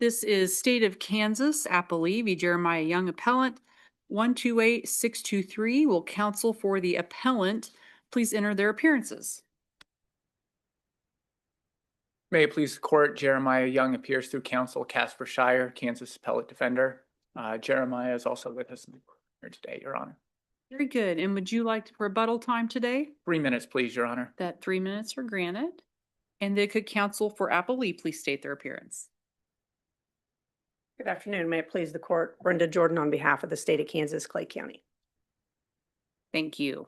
This is State of Kansas, Appalachia v. Jeremiah Young Appellant 128623. Will counsel for the appellant please enter their appearances? May it please the court, Jeremiah Young appears through counsel Casper Shire, Kansas Appellate Defender. Jeremiah is also with us here today, Your Honor. Very good. And would you like rebuttal time today? 3 minutes, please, Your Honor. That 3 minutes are granted. And then could counsel for Appalachia please state their appearance? Good afternoon. May it please the court, Brenda Jordan on behalf of the state of Kansas, Clay County. Thank you.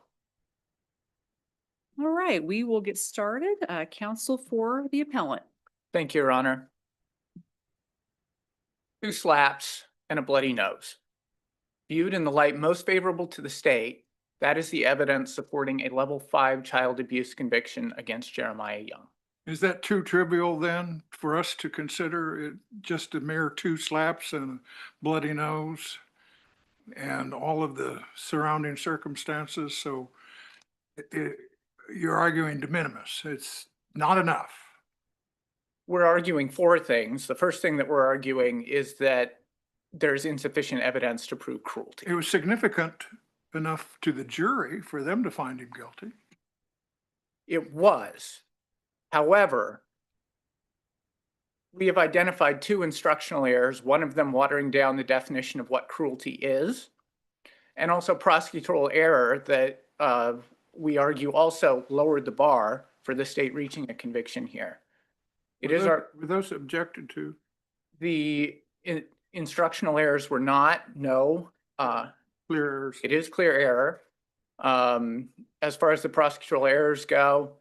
All right, we will get started. Counsel for the appellant. Thank you, Your Honor. 2 slaps and a bloody nose. Viewed in the light most favorable to the state, that is the evidence supporting a level 5 child abuse conviction against Jeremiah Young. Is that too trivial then for us to consider it just a mere 2 slaps and a bloody nose and all of the surrounding circumstances? So you're arguing de minimis. It's not enough. We're arguing 4 things. The first thing that we're arguing is that there's insufficient evidence to prove cruelty. It was significant enough to the jury for them to find him guilty. It was. However, we have identified 2 instructional errors, one of them watering down the definition of what cruelty is, and also prosecutorial error that we argue also lowered the bar for the state reaching a conviction here. Were those objected to? The instructional errors were not, no. Clear errors. It is clear error. As far as the prosecutorial errors go,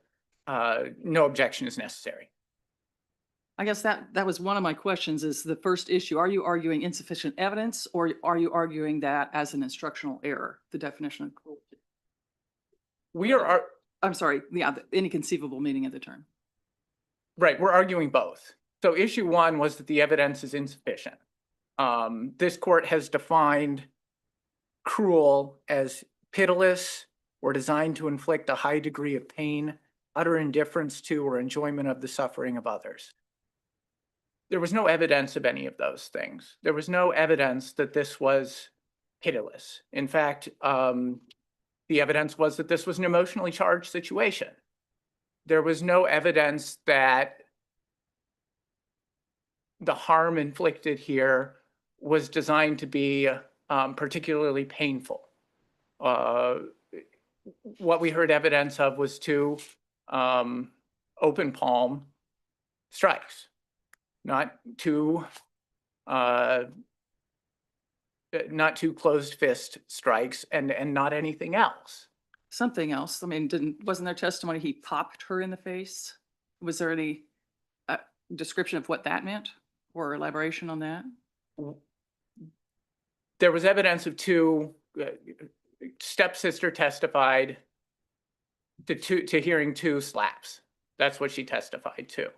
no objection is necessary. I guess that was one of my questions is the first issue. Are you arguing insufficient evidence or are you arguing that as an instructional error, the definition of cruelty? I'm sorry, yeah, any conceivable meaning of the term. Right, we're arguing both. So issue 1 was that the evidence is insufficient. This court has defined cruel as pitiless or designed to inflict a high degree of pain, utter indifference to, or enjoyment of the suffering of others. There was no evidence of any of those things. There was no evidence that this was pitiless. In fact, the evidence was that this was an emotionally charged situation. There was no evidence that the harm inflicted here was designed to be particularly painful. What we heard evidence of was 2 open palm strikes, not 2 closed fist strikes, and not anything else. Something else. I mean, wasn't there testimony he popped her in the face? Was there any description of what that meant or elaboration on that? There was evidence of 2, stepsister testified to hearing 2 slaps. That's what she testified to.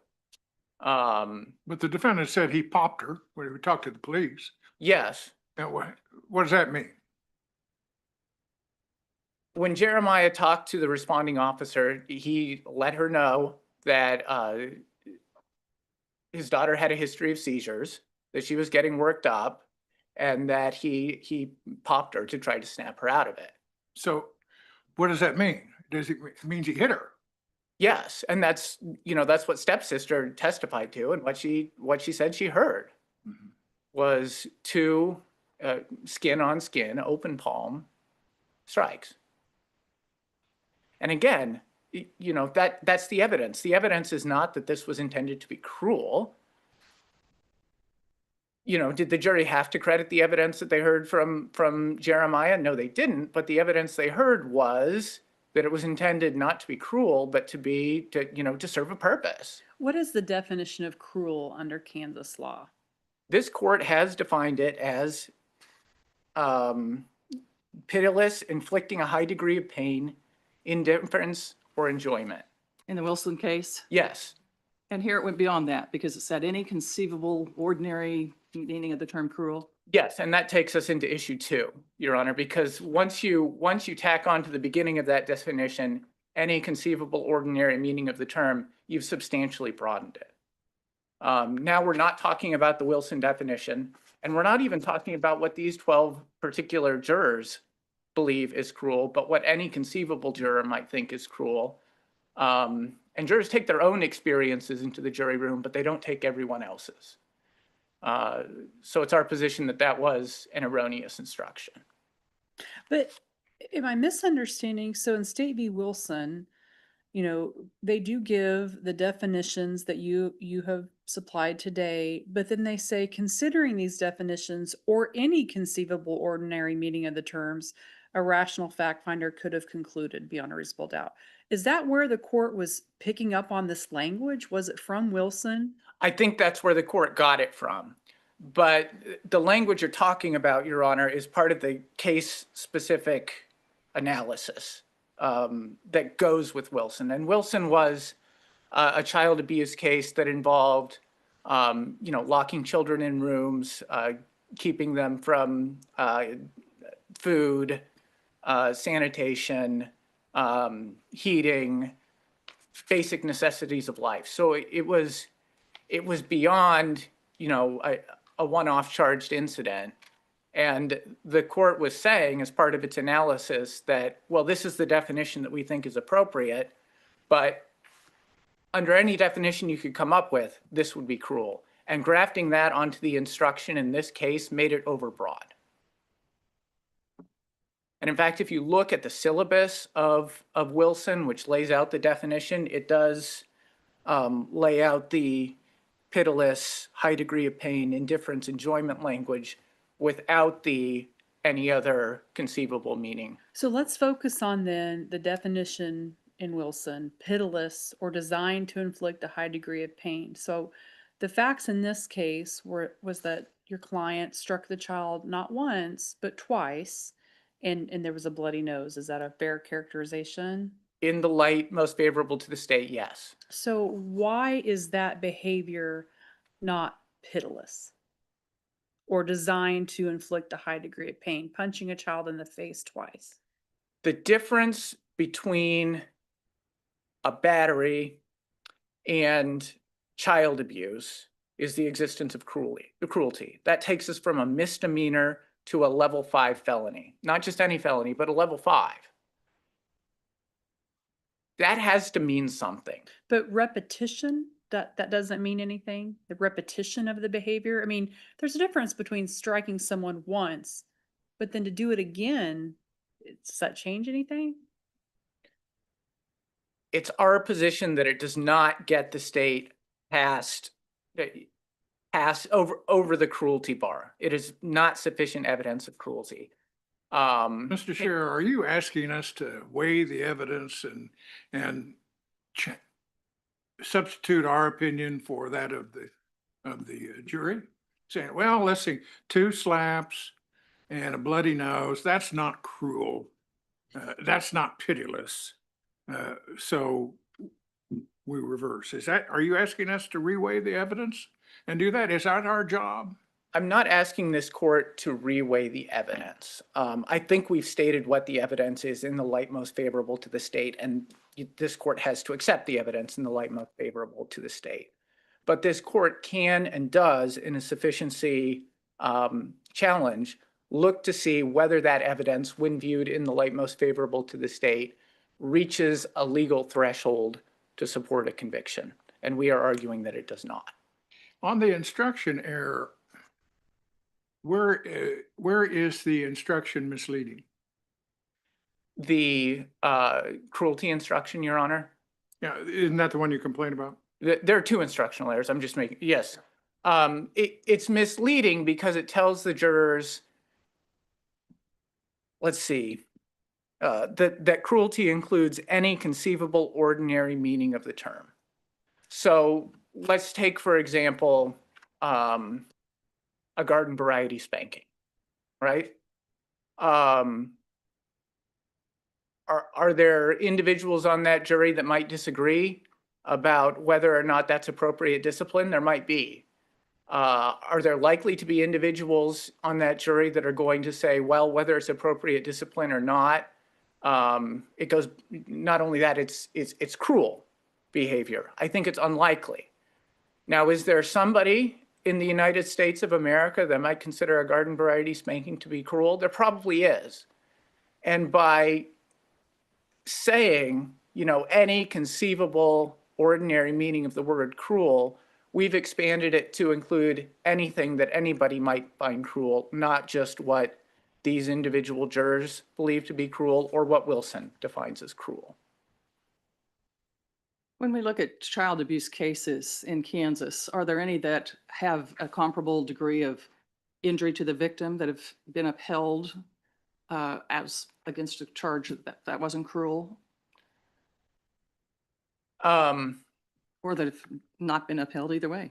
But the defendant said he popped her when he talked to the police. Yes. And what does that mean? When Jeremiah talked to the responding officer, he let her know that his daughter had a history of seizures, that she was getting worked up, and that he popped her to try to snap her out of it. So what does that mean? It means he hit her? Yes, and that's what stepsister testified to, and what she said she heard was 2 skin on skin, open palm strikes. And again, that's the evidence. The evidence is not that this was intended to be cruel. Did the jury have to credit the evidence that they heard from Jeremiah? No, they didn't. But the evidence they heard was that it was intended not to be cruel, but to serve a purpose. What is the definition of cruel under Kansas law? This court has defined it as pitiless, inflicting a high degree of pain, indifference, or enjoyment. In the Wilson case? Yes. And here it went beyond that because it said any conceivable ordinary meaning of the term cruel. Yes, and that takes us into issue 2, Your Honor, because once you tack on to the beginning of that definition any conceivable ordinary meaning of the term, you've substantially broadened it. Now we're not talking about the Wilson definition, and we're not even talking about what these 12 particular jurors believe is cruel, but what any conceivable juror might think is cruel. And jurors take their own experiences into the jury room, but they don't take everyone else's. So it's our position that that was an erroneous instruction. But am I misunderstanding? So in State v. Wilson, they do give the definitions that you have supplied today, but then they say, considering these definitions or any conceivable ordinary meaning of the terms, a rational fact finder could have concluded beyond a reasonable doubt. Is that where the court was picking up on this language? Was it from Wilson? I think that's where the court got it from. But the language you're talking about, Your Honor, is part of the case-specific analysis that goes with Wilson. And Wilson was a child abuse case that involved, locking children in rooms, keeping them from food, sanitation, heating, basic necessities of life. So it was beyond, a one-off charged incident. And the court was saying, as part of its analysis, that, well, this is the definition that we think is appropriate, but under any definition you could come up with, this would be cruel. And grafting that onto the instruction in this case made it overbroad. And in fact, if you look at the syllabus of Wilson, which lays out the definition, it does lay out the pitiless, high degree of pain, indifference, enjoyment language without the any other conceivable meaning. So let's focus on then the definition in Wilson, pitiless or designed to inflict a high degree of pain. So the facts in this case was that your client struck the child not once, but twice, and there was a bloody nose. Is that a fair characterization? In the light most favorable to the state, yes. So why is that behavior not pitiless or designed to inflict a high degree of pain, punching a child in the face twice? The difference between a battery and child abuse is the existence of cruelty. That takes us from a misdemeanor to a level 5 felony. Not just any felony, but a level 5. That has to mean something. But repetition, that doesn't mean anything? The repetition of the behavior? I mean, there's a difference between striking someone once, but then to do it again, does that change anything? It's our position that it does not get the state past over the cruelty bar. It is not sufficient evidence of cruelty. Mr. Chair, are you asking us to weigh the evidence and substitute our opinion for that of the jury? Saying, well, let's see, 2 slaps and a bloody nose, that's not cruel. That's not pitiless. So we reverse. Are you asking us to reweigh the evidence and do that? Is that our job? I'm not asking this court to reweigh the evidence. I think we've stated what the evidence is in the light most favorable to the state, and this court has to accept the evidence in the light most favorable to the state. But this court can and does, in a sufficiency challenge, look to see whether that evidence, when viewed in the light most favorable to the state, reaches a legal threshold to support a conviction. And we are arguing that it does not. On the instruction error, where is the instruction misleading? The cruelty instruction, Your Honor? Yeah, isn't that the one you complain about? There are 2 instructional errors. I'm just making, yes. It's misleading because it tells the jurors, let's see, that cruelty includes any conceivable ordinary meaning of the term. So let's take, for example, a garden variety spanking, right? Are there individuals on that jury that might disagree about whether or not that's appropriate discipline? There might be. Are there likely to be individuals on that jury that are going to say, well, whether it's appropriate discipline or not, it goes, not only that, it's cruel behavior. I think it's unlikely. Now, is there somebody in the United States of America that might consider a garden variety spanking to be cruel? There probably is. And by saying, any conceivable ordinary meaning of the word cruel, we've expanded it to include anything that anybody might find cruel, not just what these individual jurors believe to be cruel or what Wilson defines as cruel. When we look at child abuse cases in Kansas, are there any that have a comparable degree of injury to the victim that have been upheld as against a charge that wasn't cruel, or that have not been upheld either way?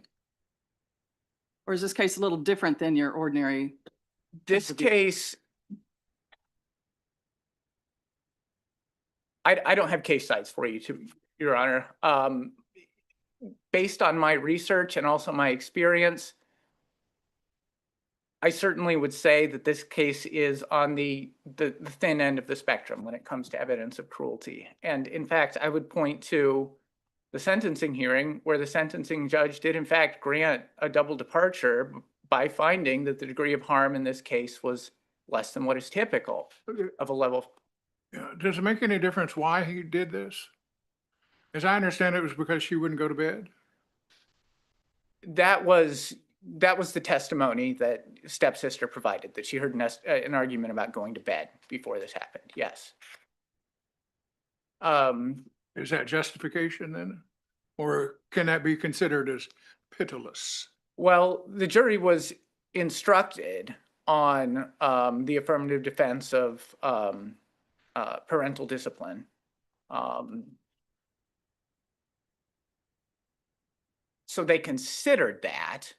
Or is this case a little different than your ordinary? This abuse? case, I don't have case sites for you, Your Honor. Based on my research and also my experience, I certainly would say that this case is on the thin end of the spectrum when it comes to evidence of cruelty. And in fact, I would point to the sentencing hearing where the sentencing judge did in fact grant a double departure by finding that the degree of harm in this case was less than what is typical of a level. Yeah, does it make any difference why he did this? As I understand it was because she wouldn't go to bed. That was the testimony that stepsister provided, that she heard an argument about going to bed before this happened. Yes. Is that justification then? Or can that be considered as pitiless? Well, the jury was instructed on the affirmative defense of parental discipline. So they considered that.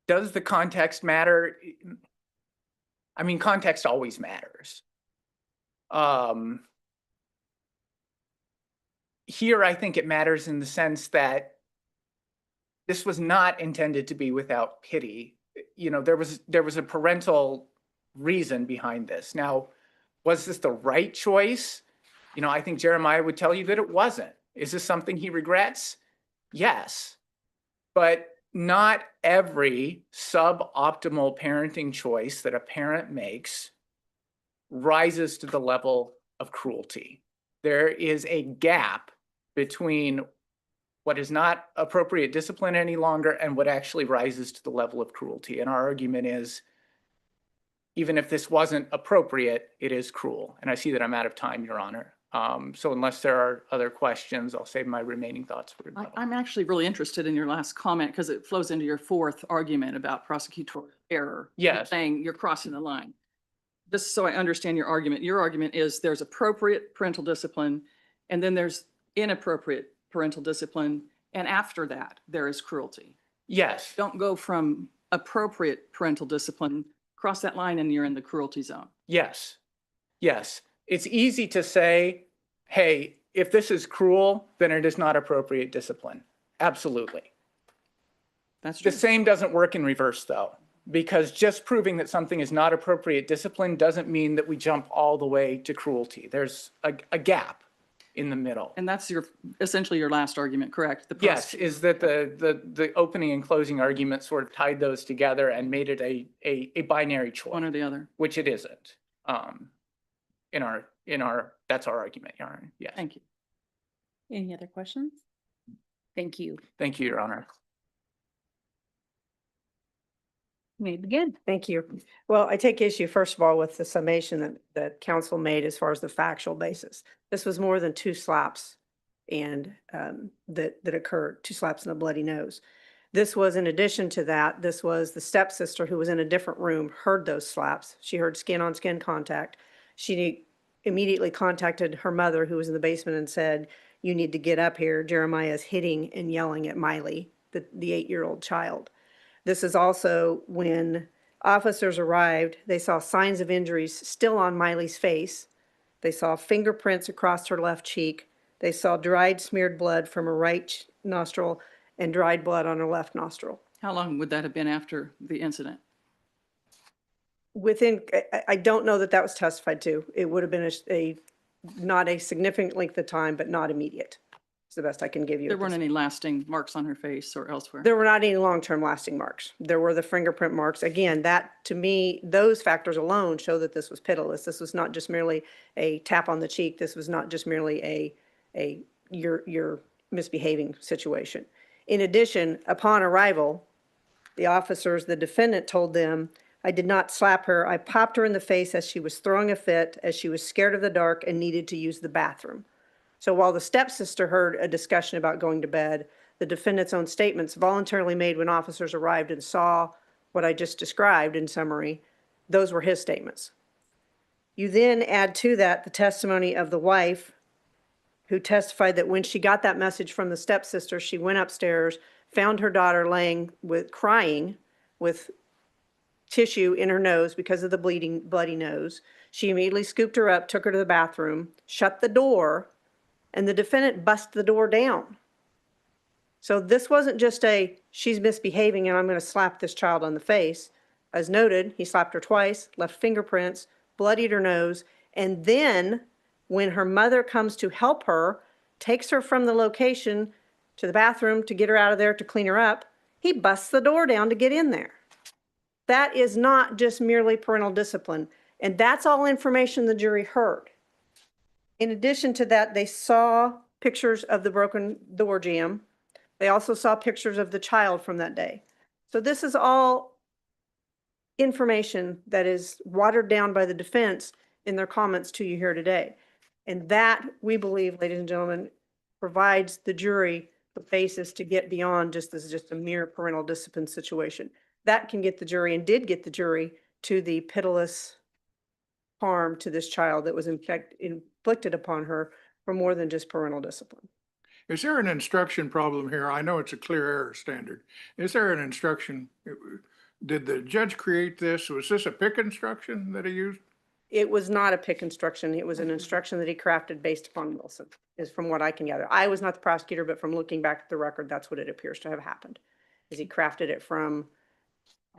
Does the context matter? I mean, context always matters. Here, I think it matters in the sense that this was not intended to be without pity. There was a parental reason behind this. Now, was this the right choice? I think Jeremiah would tell you that it wasn't. Is this something he regrets? Yes. But not every suboptimal parenting choice that a parent makes rises to the level of cruelty. There is a gap between what is not appropriate discipline any longer and what actually rises to the level of cruelty. And our argument is, even if this wasn't appropriate, it is cruel. And I see that I'm out of time, Your Honor. So unless there are other questions, I'll save my remaining thoughts for rebuttal. I'm actually really interested in your last comment because it flows into your fourth argument about prosecutorial error. You're Yes. saying you're crossing the line. Just so I understand your argument is there's appropriate parental discipline and then there's inappropriate parental discipline. And after that, there is cruelty. Yes. Don't go from appropriate parental discipline, cross that line and you're in the cruelty zone. Yes. Yes. It's easy to say, hey, if this is cruel, then it is not appropriate discipline. Absolutely. That's The true. same doesn't work in reverse, though, because just proving that something is not appropriate discipline doesn't mean that we jump all the way to cruelty. There's a gap in the middle. And that's essentially your last argument, correct? The Yes, is that the opening and closing argument sort of tied those together and made it a binary choice, one or the other. which it isn't. That's our argument, Your Honor. Yes. Thank you. Any other questions? Thank you. Thank you, Your Honor. You may begin. Thank you. Well, I take issue, first of all, with the summation that council made as far as the factual basis. This was more than 2 slaps and that occurred, 2 slaps and a bloody nose. This was in addition to that, this was the stepsister who was in a different room, heard those slaps. She heard skin on skin contact. She immediately contacted her mother who was in the basement and said, "You need to get up here. Jeremiah is hitting and yelling at Miley, the 8-year-old child." This is also when officers arrived, they saw signs of injuries still on Miley's face. They saw fingerprints across her left cheek. They saw dried smeared blood from her right nostril and dried blood on her left nostril. How long would that have been after the incident? Within, I don't know that that was testified to. It would have been not a significant length of time, but not immediate. It's the best I can give you. There at weren't this. any lasting marks on her face or elsewhere? There were not any long-term lasting marks. There were the fingerprint marks. Again, that, to me, those factors alone show that this was pitiless. This was not just merely a tap on the cheek. This was not just merely you're misbehaving situation. In addition, upon arrival, the defendant told them, "I did not slap her. I popped her in the face as she was throwing a fit, as she was scared of the dark and needed to use the bathroom." So while the stepsister heard a discussion about going to bed, the defendant's own statements voluntarily made when officers arrived and saw what I just described in summary, those were his statements. You then add to that the testimony of the wife, who testified that when she got that message from the stepsister, she went upstairs, found her daughter crying with tissue in her nose because of the bloody nose. She immediately scooped her up, took her to the bathroom, shut the door, and the defendant busted the door down. So this wasn't just she's misbehaving and I'm going to slap this child on the face. As noted, he slapped her twice, left fingerprints, bloodied her nose, and then when her mother comes to help her, takes her from the location to the bathroom to get her out of there to clean her up, he busts the door down to get in there. That is not just merely parental discipline, and that's all information the jury heard. In addition to that, they saw pictures of the broken door jamb. They also saw pictures of the child from that day. So this is all information that is watered down by the defense in their comments to you here today. And that, we believe, ladies and gentlemen, provides the jury the basis to get beyond just a mere parental discipline situation. That can get the jury, and did get the jury, to the pitiless harm to this child that was inflicted upon her for more than just parental discipline. Is there an instruction problem here? I know it's a clear error standard. Is there an instruction? Did the judge create this? Was this a pick instruction that he used? It was not a pick instruction. It was an instruction that he crafted based upon Wilson, is from what I can gather. I was not the prosecutor, but from looking back at the record, that's what it appears to have happened. Is he crafted it from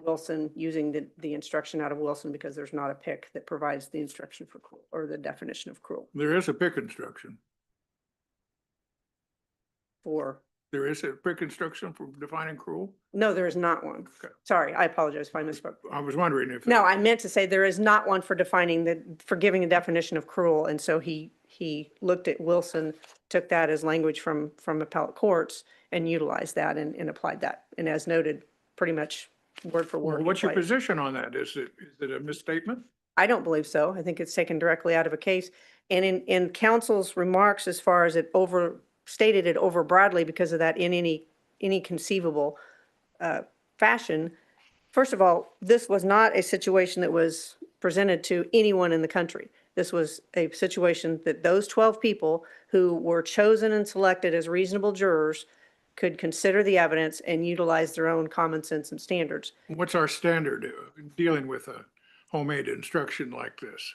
Wilson, using the instruction out of Wilson, because there's not a pick that provides the instruction for cruel, or the definition of cruel. There is a pick instruction. There is a pick instruction for defining cruel? No, there is not one. Okay. Sorry, I apologize if I misspoke. I was wondering if. No, I meant to say there is not one for for giving a definition of cruel. And so he looked at Wilson, took that as language from appellate courts and utilized that and applied that. And as noted, pretty much word for word. Well, what's your applied it. position on that? Is it a misstatement? I don't believe so. I think it's taken directly out of a case. And in counsel's remarks, as far as it overstated it over broadly because of that in any conceivable fashion, first of all, this was not a situation that was presented to anyone in the country. This was a situation that those 12 people who were chosen and selected as reasonable jurors could consider the evidence and utilize their own common sense and standards. What's our standard dealing with a homemade instruction like this?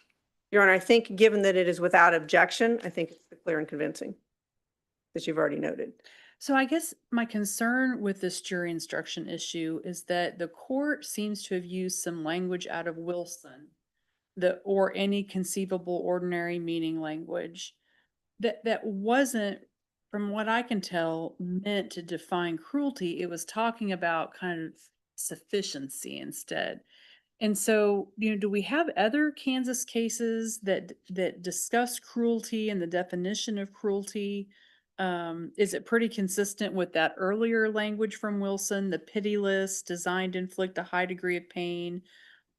Your Honor, I think given that it is without objection, I think it's clear and convincing that you've already noted. So I guess my concern with this jury instruction issue is that the court seems to have used some language out of Wilson, or any conceivable ordinary meaning language that wasn't, from what I can tell, meant to define cruelty. It was talking about kind of sufficiency instead. And so, do we have other Kansas cases that discuss cruelty and the definition of cruelty? Is it pretty consistent with that earlier language from Wilson, the pitiless, designed to inflict a high degree of pain?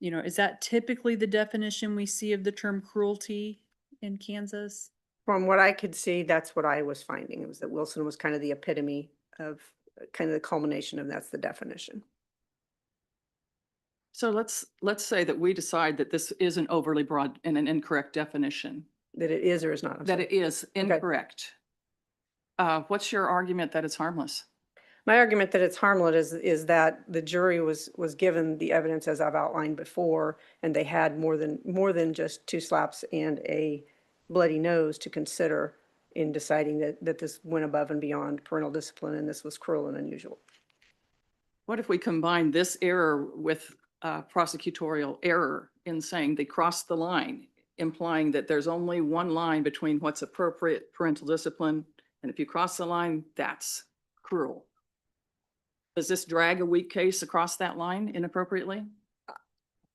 Is that typically the definition we see of the term cruelty in Kansas? From what I could see, that's what I was finding. It was that Wilson was kind of the epitome of kind of the culmination of that's the definition. So let's say that we decide that this is an overly broad and an incorrect definition, That it is or is not. I'm that sorry. it is incorrect. What's your argument that it's harmless? My argument that it's harmless is that the jury was given the evidence as I've outlined before, and they had more than just 2 slaps and a bloody nose to consider in deciding that this went above and beyond parental discipline and this was cruel and unusual. What if we combine this error with prosecutorial error in saying they crossed the line, implying that there's only one line between what's appropriate parental discipline, and if you cross the line, that's cruel. Does this drag a weak case across that line inappropriately?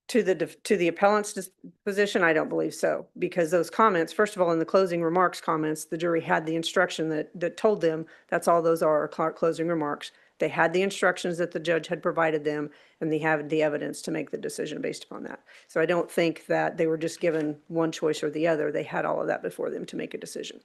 To the appellant's position, I don't believe so, because those comments, first of all, in the closing remarks comments, the jury had the instruction that told them that's all those are closing remarks. They had the instructions that the judge had provided them, and they have the evidence to make the decision based upon that. So I don't think that they were just given one choice or the other. They had all of that before them to make a decision.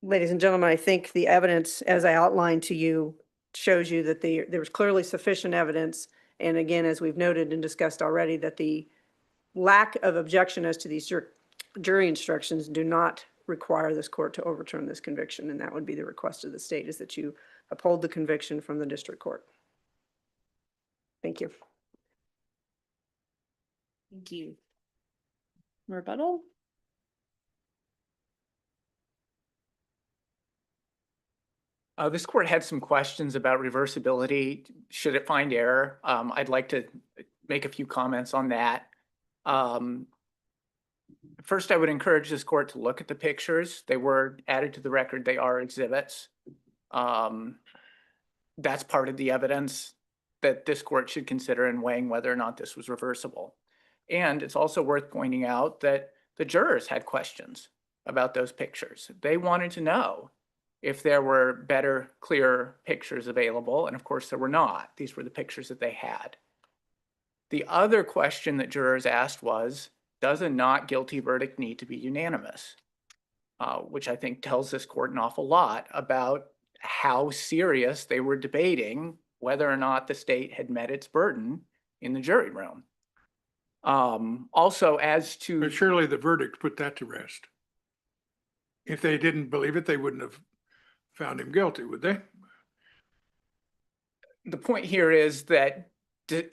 Ladies and gentlemen, I think the evidence, as I outlined to you, shows you that there was clearly sufficient evidence. And again, as we've noted and discussed already, that the lack of objection as to these jury instructions do not require this court to overturn this conviction. And that would be the request of the state, is that you uphold the conviction from the district court. Thank you. Thank you. Rebuttal? This court had some questions about reversibility. Should it find error? I'd like to make a few comments on that. First, I would encourage this court to look at the pictures. They were added to the record. They are exhibits. That's part of the evidence that this court should consider in weighing whether or not this was reversible. And it's also worth pointing out that the jurors had questions about those pictures. They wanted to know if there were better, clearer pictures available. And of course, there were not. These were the pictures that they had. The other question that jurors asked was, does a not guilty verdict need to be unanimous? Which I think tells this court an awful lot about how serious they were debating whether or not the state had met its burden in the jury room. Also, as to... But surely the verdict put that to rest. If they didn't believe it, they wouldn't have found him guilty, would they? The point here is that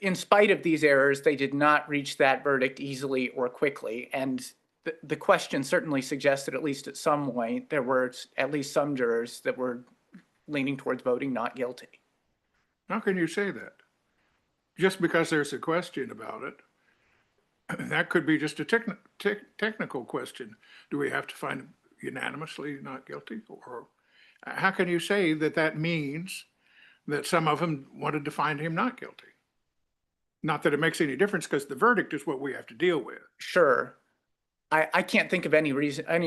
in spite of these errors, they did not reach that verdict easily or quickly. And the question certainly suggested, at least at some point, there were at least some jurors that were leaning towards voting not guilty. How can you say that? Just because there's a question about it, that could be just a technical question. Do we have to find him unanimously not guilty? Or how can you say that that means that some of them wanted to find him not guilty? Not that it makes any difference, because the verdict is what we have to deal with. Sure. I can't think of any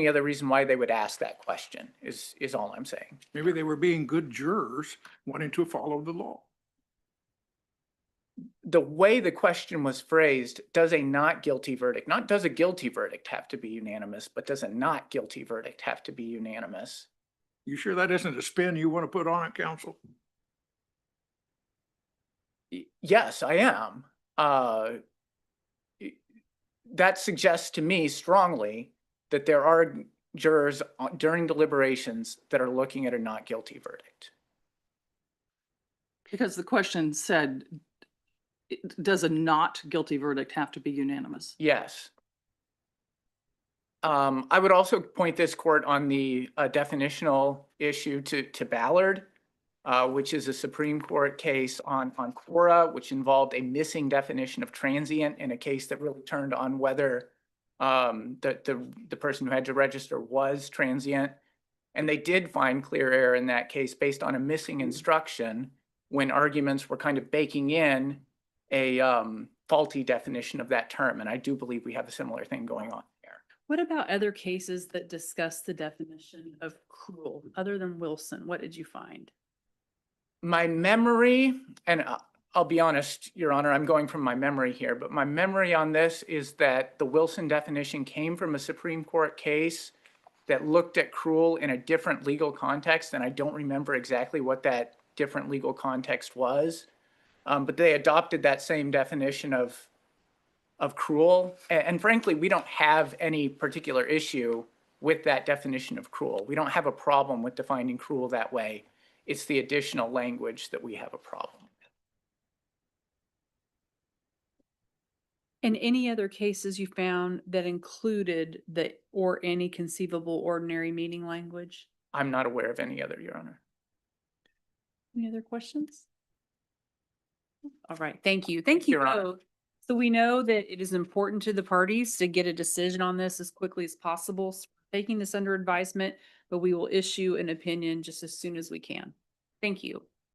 other reason why they would ask that question, is all I'm saying. Maybe they were being good jurors wanting to follow the law. The way the question was phrased, does a not guilty verdict, not does a guilty verdict have to be unanimous, but does a not guilty verdict have to be unanimous? You sure that isn't a spin you want to put on it, counsel? Yes, I am. That suggests to me strongly that there are jurors during deliberations that are looking at a not guilty verdict. Because the question said, does a not guilty verdict have to be unanimous? Yes. I would also point this court on the definitional issue to Ballard, which is a Supreme Court case on Cora, which involved a missing definition of transient in a case that really turned on whether the person who had to register was transient. And they did find clear error in that case based on a missing instruction when arguments were kind of baking in a faulty definition of that term. And I do believe we have a similar thing going on here. What about other cases that discuss the definition of cruel, other than Wilson? What did you find? My memory, and I'll be honest, Your Honor, I'm going from my memory here, but my memory on this is that the Wilson definition came from a Supreme Court case that looked at cruel in a different legal context, and I don't remember exactly what that different legal context was, but they adopted that same definition of cruel, and frankly, we don't have any particular issue with that definition of cruel. We don't have a problem with defining cruel that way. It's the additional language that we have a problem with. And any other cases you found that included the or any conceivable ordinary meaning language? I'm not aware of any other, Your Honor. Any other questions? All right, thank you. Thank you Your Honor. both. So we know that it is important to the parties to get a decision on this as quickly as possible. So we're taking this under advisement, but we will issue an opinion just as soon as we can. Thank you.